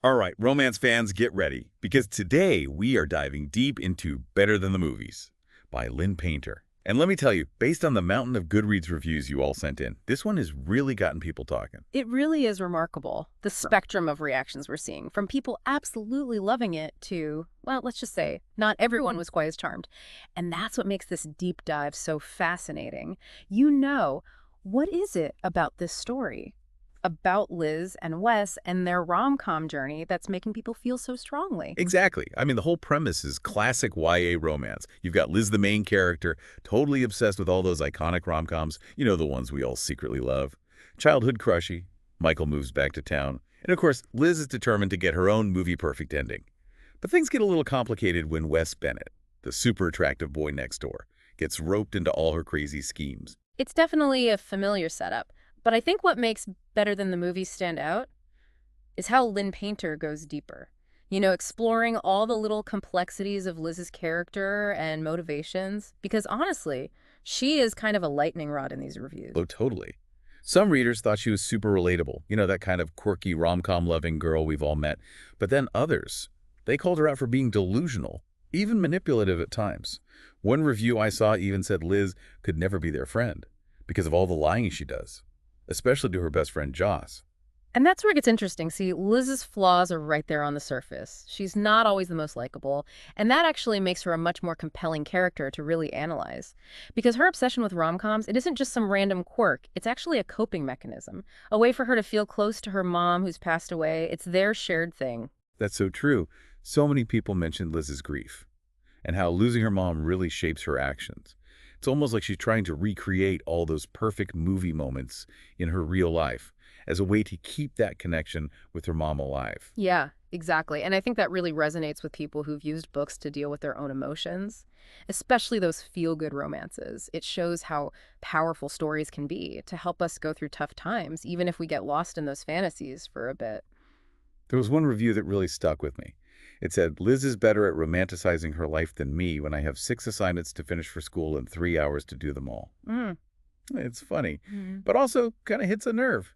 All right, romance fans, get ready, because today we are diving deep into Better Than the Movies by Lynn Painter. And let me tell you, based on the mountain of Goodreads reviews you all sent in, this one has really gotten people talking. It really is remarkable, the spectrum of reactions we're seeing, from people absolutely loving it to, well, let's just say, not everyone was quite as charmed. And that's what makes this deep dive so fascinating. What is it about this story, about Liz and Wes and their rom-com journey that's making people feel so strongly? Exactly. I mean, the whole premise is classic YA romance. You've got Liz, the main character, totally obsessed with all those iconic rom-coms, the ones we all secretly love. Childhood crushy, Michael moves back to town, and of course, Liz is determined to get her own movie-perfect ending. But things get a little complicated when Wes Bennett, the super attractive boy next door, gets roped into all her crazy schemes. It's definitely a familiar setup, but I think what makes Better Than the Movies stand out is how Lynn Painter goes deeper. Exploring all the little complexities of Liz's character and motivations, because honestly, she is kind of a lightning rod in these reviews. Oh, totally. Some readers thought she was super relatable, that kind of quirky rom-com loving girl we've all met. But then others, they called her out for being delusional, even manipulative at times. One review I saw even said Liz could never be their friend because of all the lying she does, especially to her best friend Joss. And that's where it gets interesting. See, Liz's flaws are right there on the surface. She's not always the most likable, and that actually makes her a much more compelling character to really analyze. Because her obsession with rom-coms, it isn't just some random quirk. It's actually a coping mechanism, a way for her to feel close to her mom who's passed away. It's their shared thing. That's so true. So many people mentioned Liz's grief and how losing her mom really shapes her actions. It's almost like she's trying to recreate all those perfect movie moments in her real life as a way to keep that connection with her mom alive. Yeah, exactly. And I think that really resonates with people who've used books to deal with their own emotions, especially those feel-good romances. It shows how powerful stories can be to help us go through tough times, even if we get lost in those fantasies for a bit. There was one review that really stuck with me. It said, Liz is better at romanticizing her life than me when I have 6 assignments to finish for school and 3 hours to do them all. Mm. It's funny, Mm. but also kind of hits a nerve.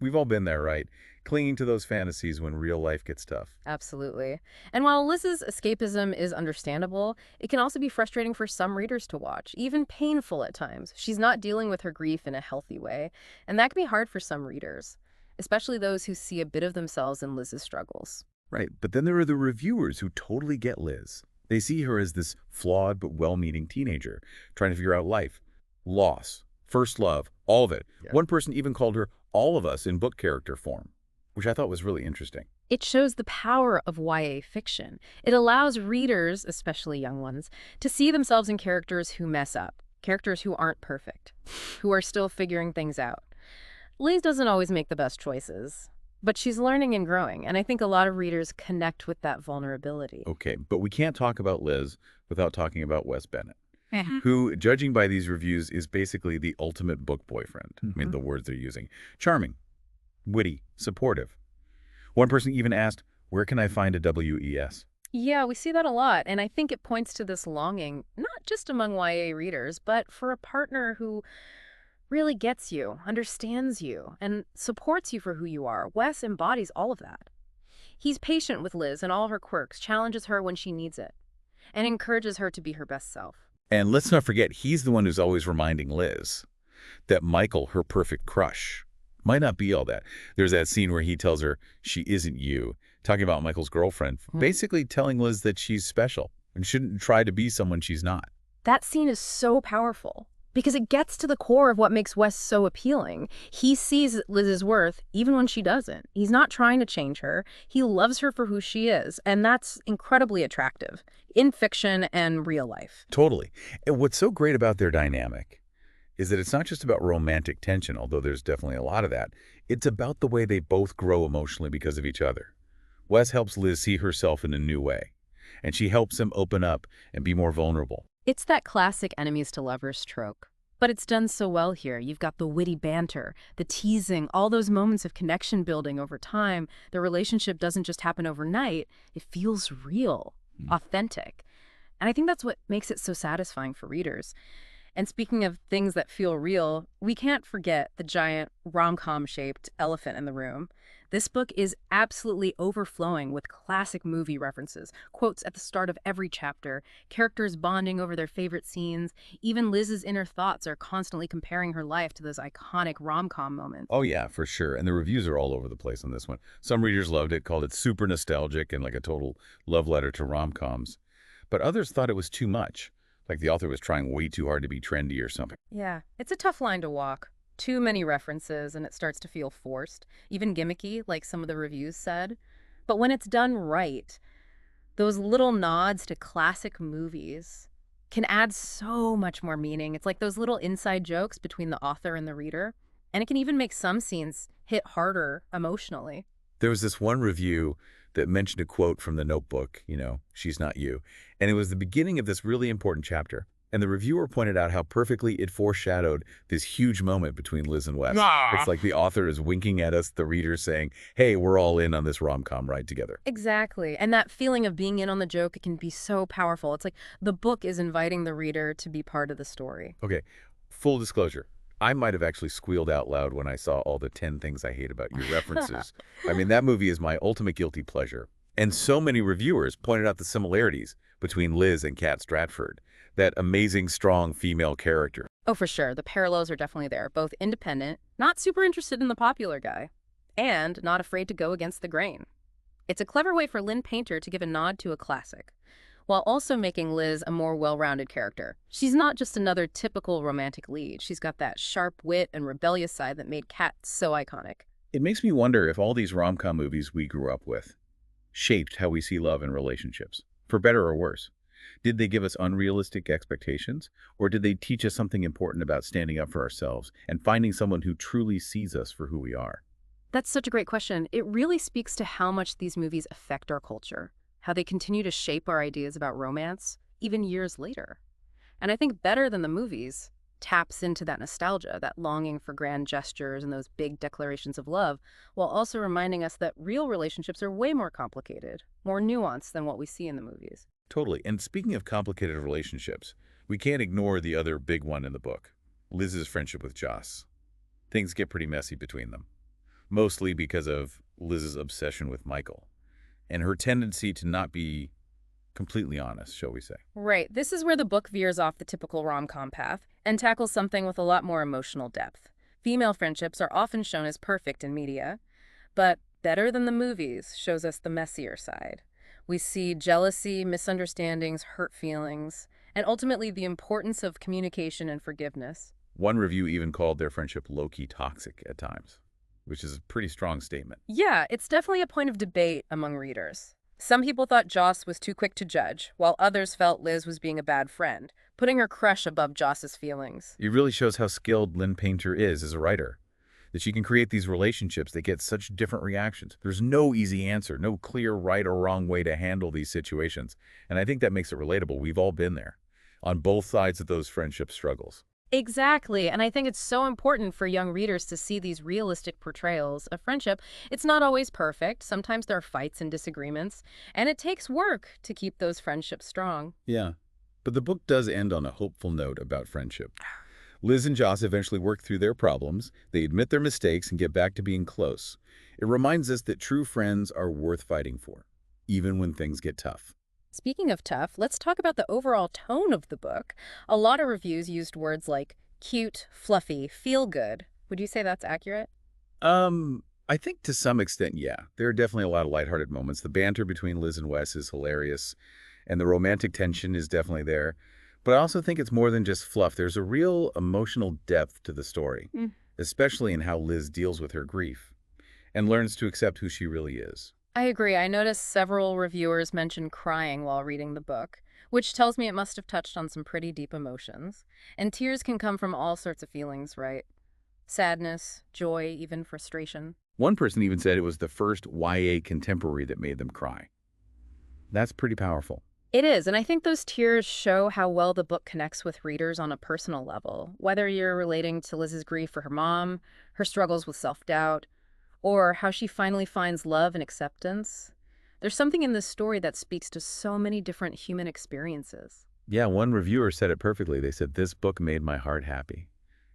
We've all been there, right? Clinging to those fantasies when real life gets tough. Absolutely. And while Liz's escapism is understandable, it can also be frustrating for some readers to watch, even painful at times. She's not dealing with her grief in a healthy way, and that can be hard for some readers, especially those who see a bit of themselves in Liz's struggles. Right, but then there are the reviewers who totally get Liz. They see her as this flawed but well-meaning teenager trying to figure out life, loss, first love, all of it. Yeah. One person even called her all of us in book character form, which I thought was really interesting. It shows the power of YA fiction. It allows readers, especially young ones, to see themselves in characters who mess up, characters who aren't perfect, who are still figuring things out. Liz doesn't always make the best choices, but she's learning and growing, and I think a lot of readers connect with that vulnerability. Okay, but we can't talk about Liz without talking about Wes Bennett, Mhm. who, judging by these reviews, is basically the ultimate book boyfriend. I mean, Mhm. the words they're using. Charming, witty, supportive. One person even asked, where can I find a WES? Yeah, we see that a lot, and I think it points to this longing, not just among YA readers, but for a partner who really gets you, understands you, and supports you for who you are. Wes embodies all of that. He's patient with Liz and all her quirks, challenges her when she needs it, and encourages her to be her best self. And let's not forget, he's the one who's always reminding Liz that Michael, her perfect crush, might not be all that. There's that scene where he tells her she isn't you, talking about Michael's girlfriend, basically telling Liz that she's special and shouldn't try to be someone she's not. That scene is so powerful because it gets to the core of what makes Wes so appealing. He sees Liz's worth even when she doesn't. He's not trying to change her. He loves her for who she is, and that's incredibly attractive in fiction and real life. Totally. And what's so great about their dynamic is that it's not just about romantic tension, although there's definitely a lot of that. It's about the way they both grow emotionally because of each other. Wes helps Liz see herself in a new way, and she helps him open up and be more vulnerable. It's that classic enemies to lovers trope. But it's done so well here. You've got the witty banter, the teasing, all those moments of connection building over time. The relationship doesn't just happen overnight. It feels real, authentic. And I think that's what makes it so satisfying for readers. And speaking of things that feel real, we can't forget the giant rom-com shaped elephant in the room. This book is absolutely overflowing with classic movie references, quotes at the start of every chapter, characters bonding over their favorite scenes. Even Liz's inner thoughts are constantly comparing her life to those iconic rom-com moments. Oh yeah, for sure. And the reviews are all over the place on this one. Some readers loved it, called it super nostalgic and like a total love letter to rom-coms. But others thought it was too much, like the author was trying way too hard to be trendy or something. Yeah, it's a tough line to walk. Too many references and it starts to feel forced, even gimmicky, like some of the reviews said. But when it's done right, those little nods to classic movies can add so much more meaning. It's like those little inside jokes between the author and the reader, and it can even make some scenes hit harder emotionally. There was this one review that mentioned a quote from the Notebook, she's not you. And it was the beginning of this really important chapter. And the reviewer pointed out how perfectly it foreshadowed this huge moment between Liz and Wes. It's like the author is winking at us, the reader, saying, hey, we're all in on this rom-com ride together. Exactly. And that feeling of being in on the joke, it can be so powerful. It's like the book is inviting the reader to be part of the story. Okay, full disclosure. I might have actually squealed out loud when I saw all the 10 things I hate about your references. I mean, that movie is my ultimate guilty pleasure. And so many reviewers pointed out the similarities between Liz and Kat Stratford, that amazing, strong female character. Oh, for sure. The parallels are definitely there. Both independent, not super interested in the popular guy, and not afraid to go against the grain. It's a clever way for Lynn Painter to give a nod to a classic, while also making Liz a more well-rounded character. She's not just another typical romantic lead. She's got that sharp wit and rebellious side that made Kat so iconic. It makes me wonder if all these rom-com movies we grew up with shaped how we see love and relationships, for better or worse. Did they give us unrealistic expectations, or did they teach us something important about standing up for ourselves and finding someone who truly sees us for who we are? That's such a great question. It really speaks to how much these movies affect our culture, how they continue to shape our ideas about romance, even years later. And I think Better Than the Movies taps into that nostalgia, that longing for grand gestures and those big declarations of love, while also reminding us that real relationships are way more complicated, more nuanced than what we see in the movies. Totally. And speaking of complicated relationships, we can't ignore the other big one in the book, Liz's friendship with Joss. Things get pretty messy between them, mostly because of Liz's obsession with Michael and her tendency to not be completely honest, shall we say. Right. This is where the book veers off the typical rom-com path and tackles something with a lot more emotional depth. Female friendships are often shown as perfect in media, but Better Than the Movies shows us the messier side. We see jealousy, misunderstandings, hurt feelings, and ultimately the importance of communication and forgiveness. One review even called their friendship low-key toxic at times, which is a pretty strong statement. Yeah, it's definitely a point of debate among readers. Some people thought Joss was too quick to judge, while others felt Liz was being a bad friend, putting her crush above Joss's feelings. It really shows how skilled Lynn Painter is as a writer, that she can create these relationships that get such different reactions. There's no easy answer, no clear right or wrong way to handle these situations. And I think that makes it relatable. We've all been there, on both sides of those friendship struggles. Exactly, and I think it's so important for young readers to see these realistic portrayals of friendship. It's not always perfect. Sometimes there are fights and disagreements, and it takes work to keep those friendships strong. Yeah, but the book does end on a hopeful note about friendship. Liz and Joss eventually work through their problems, they admit their mistakes, and get back to being close. It reminds us that true friends are worth fighting for, even when things get tough. Speaking of tough, let's talk about the overall tone of the book. A lot of reviews used words like cute, fluffy, feel good. Would you say that's accurate? I think to some extent, yeah. There are definitely a lot of lighthearted moments. The banter between Liz and Wes is hilarious, and the romantic tension is definitely there. But I also think it's more than just fluff. There's a real emotional depth to the story, especially in how Liz deals with her grief and learns to accept who she really is. I agree. I noticed several reviewers mention crying while reading the book, which tells me it must have touched on some pretty deep emotions. And tears can come from all sorts of feelings, right? Sadness, joy, even frustration. One person even said it was the first YA contemporary that made them cry. That's pretty powerful. It is, and I think those tears show how well the book connects with readers on a personal level, whether you're relating to Liz's grief for her mom, her struggles with self-doubt, or how she finally finds love and acceptance. There's something in this story that speaks to so many different human experiences. Yeah, one reviewer said it perfectly. They said, this book made my heart happy.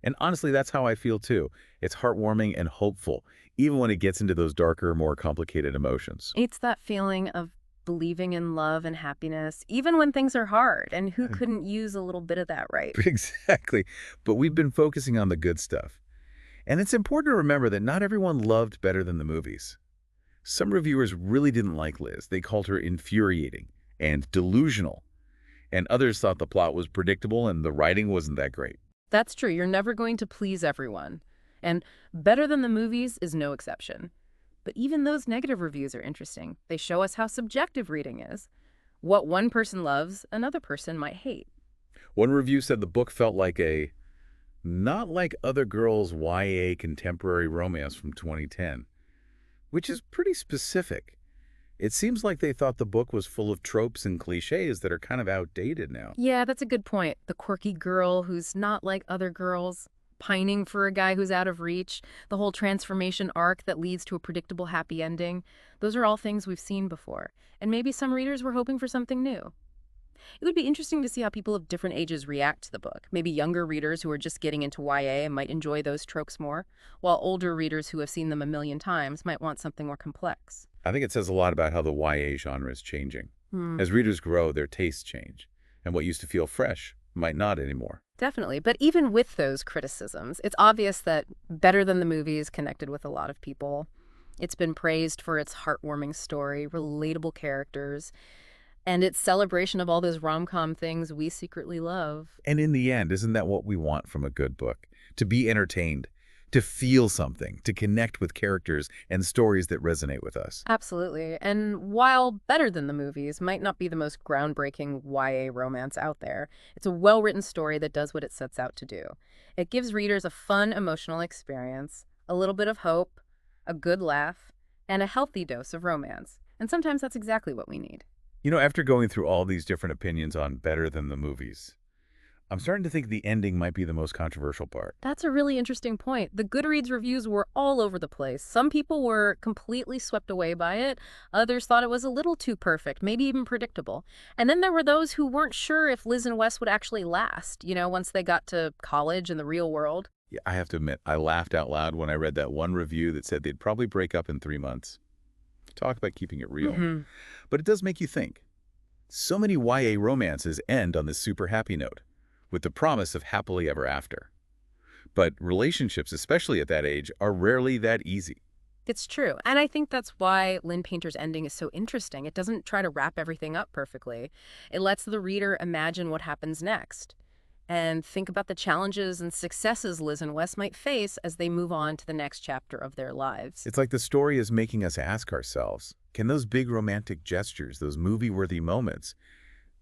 And honestly, that's how I feel too. It's heartwarming and hopeful, even when it gets into those darker, more complicated emotions. It's that feeling of believing in love and happiness, even when things are hard. And who couldn't use a little bit of that, right? Exactly. But we've been focusing on the good stuff. And it's important to remember that not everyone loved Better Than the Movies. Some reviewers really didn't like Liz. They called her infuriating and delusional. And others thought the plot was predictable and the writing wasn't that great. That's true. You're never going to please everyone. And Better Than the Movies is no exception. But even those negative reviews are interesting. They show us how subjective reading is. What one person loves, another person might hate. One review said the book felt like a not like other girls' YA contemporary romance from 2010, which is pretty specific. It seems like they thought the book was full of tropes and cliches that are kind of outdated now. Yeah, that's a good point. The quirky girl who's not like other girls, pining for a guy who's out of reach, the whole transformation arc that leads to a predictable happy ending. Those are all things we've seen before. And maybe some readers were hoping for something new. It would be interesting to see how people of different ages react to the book. Maybe younger readers who are just getting into YA and might enjoy those tropes more, while older readers who have seen them a million times might want something more complex. I think it says a lot about how the YA genre is changing. Hmm. As readers grow, their tastes change, and what used to feel fresh might not anymore. Definitely. But even with those criticisms, it's obvious that Better Than the Movies connected with a lot of people. It's been praised for its heartwarming story, relatable characters, and its celebration of all those rom-com things we secretly love. And in the end, isn't that what we want from a good book? To be entertained, to feel something, to connect with characters and stories that resonate with us. Absolutely. And while Better Than the Movies might not be the most groundbreaking YA romance out there, it's a well-written story that does what it sets out to do. It gives readers a fun, emotional experience, a little bit of hope, a good laugh, and a healthy dose of romance. And sometimes that's exactly what we need. You know, after going through all these different opinions on Better Than the Movies, I'm starting to think the ending might be the most controversial part. That's a really interesting point. The Goodreads reviews were all over the place. Some people were completely swept away by it. Others thought it was a little too perfect, maybe even predictable. And then there were those who weren't sure if Liz and Wes would actually last, once they got to college and the real world. Yeah, I have to admit, I laughed out loud when I read that one review that said they'd probably break up in 3 months. Talk about keeping it real. But it does make you think. So many YA romances end on this super happy note, with the promise of happily ever after. But relationships, especially at that age, are rarely that easy. It's true. And I think that's why Lynn Painter's ending is so interesting. It doesn't try to wrap everything up perfectly. It lets the reader imagine what happens next and think about the challenges and successes Liz and Wes might face as they move on to the next chapter of their lives. It's like the story is making us ask ourselves, can those big romantic gestures, those movie-worthy moments,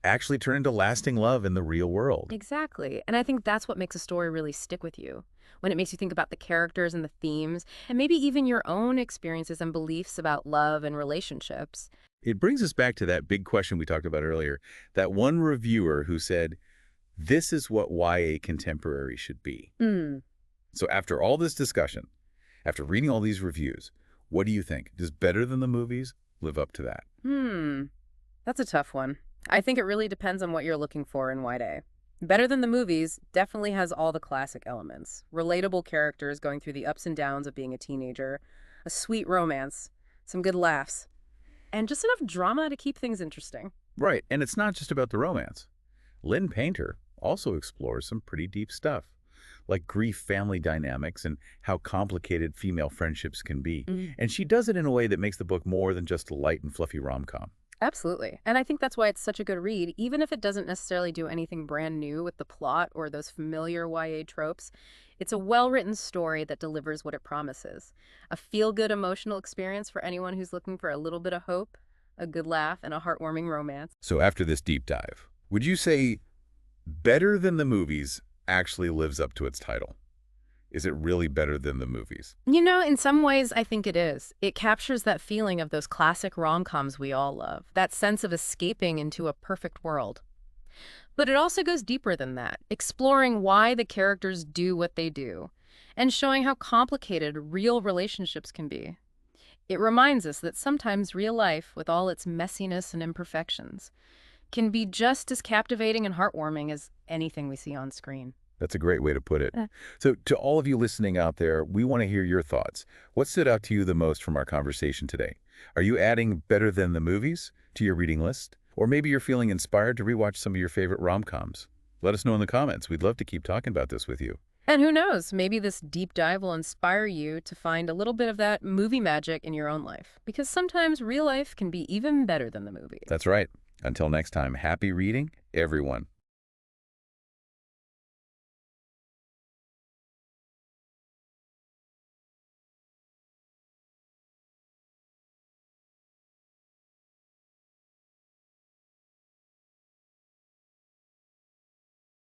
actually turn into lasting love in the real world? Exactly. And I think that's what makes a story really stick with you. When it makes you think about the characters and the themes, and maybe even your own experiences and beliefs about love and relationships. It brings us back to that big question we talked about earlier, that one reviewer who said, this is what YA contemporary should be. So after all this discussion, after reading all these reviews, what do you think? Does Better Than the Movies live up to that? That's a tough one. I think it really depends on what you're looking for in YA. Better Than the Movies definitely has all the classic elements. Relatable characters going through the ups and downs of being a teenager, a sweet romance, some good laughs, and just enough drama to keep things interesting. Right, and it's not just about the romance. Lynn Painter also explores some pretty deep stuff, like grief, family dynamics, and how complicated female friendships can be. And she does it in a way that makes the book more than just a light and fluffy rom-com. Absolutely. And I think that's why it's such a good read, even if it doesn't necessarily do anything brand new with the plot or those familiar YA tropes. It's a well-written story that delivers what it promises. A feel-good emotional experience for anyone who's looking for a little bit of hope, a good laugh, and a heartwarming romance. So after this deep dive, would you say Better Than the Movies actually lives up to its title? Is it really better than the movies? In some ways, I think it is. It captures that feeling of those classic rom-coms we all love, that sense of escaping into a perfect world. But it also goes deeper than that, exploring why the characters do what they do, and showing how complicated real relationships can be. It reminds us that sometimes real life, with all its messiness and imperfections, can be just as captivating and heartwarming as anything we see on screen. That's a great way to put it. Uh, So to all of you listening out there, we want to hear your thoughts. What stood out to you the most from our conversation today? Are you adding better than the movies to your reading list? Or maybe you're feeling inspired to rewatch some of your favorite rom-coms. Let us know in the comments. We'd love to keep talking about this with you. And who knows, maybe this deep dive will inspire you to find a little bit of that movie magic in your own life. Because sometimes real life can be even better than the movies. That's right. Until next time, happy reading, everyone.